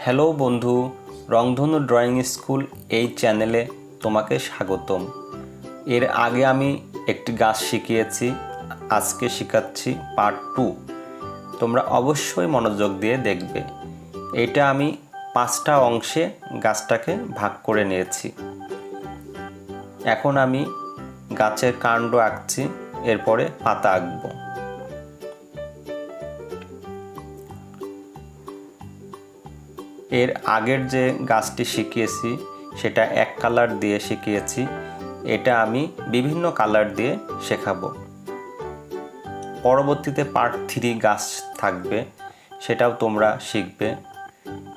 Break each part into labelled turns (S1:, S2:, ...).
S1: Hello বন্ধু, রংধনু drawing school এই চ্যানেলে তোমাকে স্বাগতম। এর আগে আমি একটি গাছ শিখিয়েছি, আজকে শেখাচ্ছি পার্ট 2। তোমরা অবশ্যই মনোযোগ দিয়ে দেখবে। এটা আমি 5টা অংশে গাছটাকে ভাগ করে নিয়েছি। এখন আমি গাছের কাণ্ড আঁকছি, এরপরে পাতা আঁকবো। এর আগের যে গাছটি শিখিয়েছি সেটা এক কালার দিয়ে শিখিয়েছি, এটা আমি বিভিন্ন কালার দিয়ে শেখাবো। পরবর্তীতে পার্ট 3 গাছ থাকবে, সেটাও তোমরা শিখবে।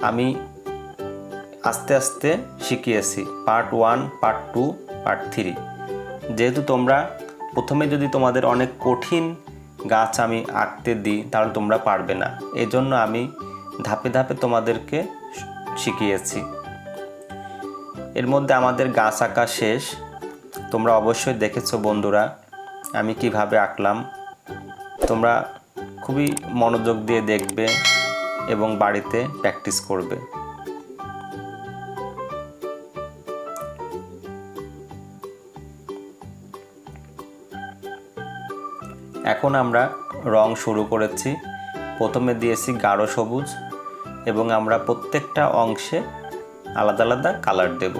S1: আমি আস্তে আস্তে শিখিয়েছি পার্ট 1, পার্ট 2, পার্ট 3। যেহেতু তোমরা প্রথমে যদি তোমাদের অনেক কঠিন গাছ আমি আঁকতে দিই তাহলে তোমরা পারবে না, এজন্য আমি ধাপে ধাপে তোমাদেরকে শিখিয়েছি। এর মধ্যে আমাদের গাছ আঁকা শেষ। তোমরা অবশ্যই দেখেছো বন্ধুরা আমি কিভাবে আঁকলাম। তোমরা খুবই মনোযোগ দিয়ে দেখবে এবং বাড়িতে প্র্যাকটিস করবে। এখন আমরা রং শুরু করেছি। প্রথমে দিয়েছি গাঢ় সবুজ এবং আমরা প্রত্যেকটা অংশে আলাদা আলাদা কালার দেব।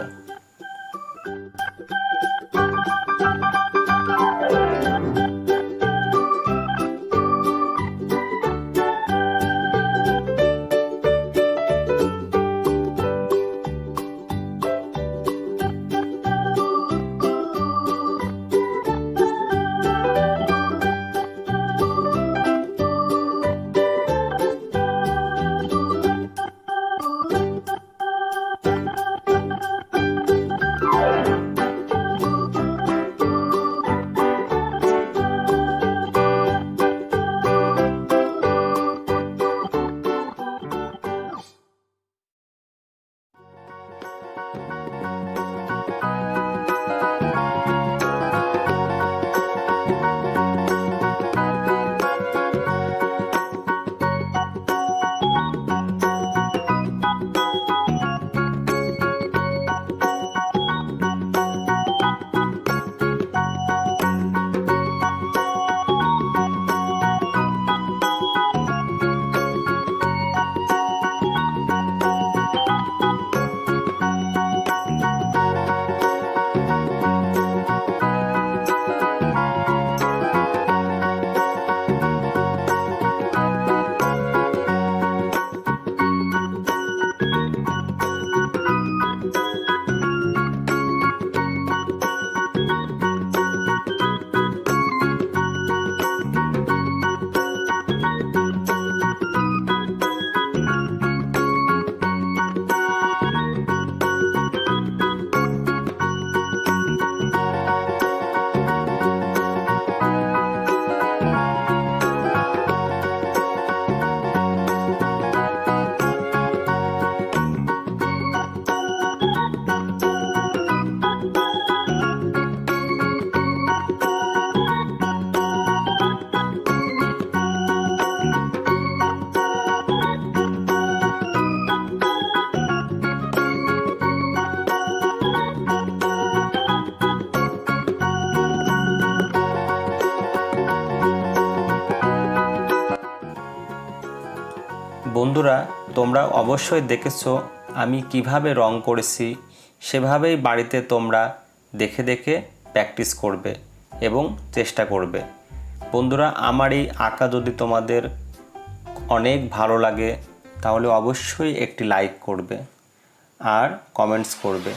S1: বন্ধুরা তোমরা অবশ্যই দেখেছো আমি কিভাবে রং করেছি, সেভাবেই বাড়িতে তোমরা দেখে দেখে প্র্যাকটিস করবে এবং চেষ্টা করবে। বন্ধুরা আমার এই আঁকা যদি তোমাদের অনেক ভালো লাগে তাহলে অবশ্যই একটি লাইক করবে আর কমেন্টস করবে।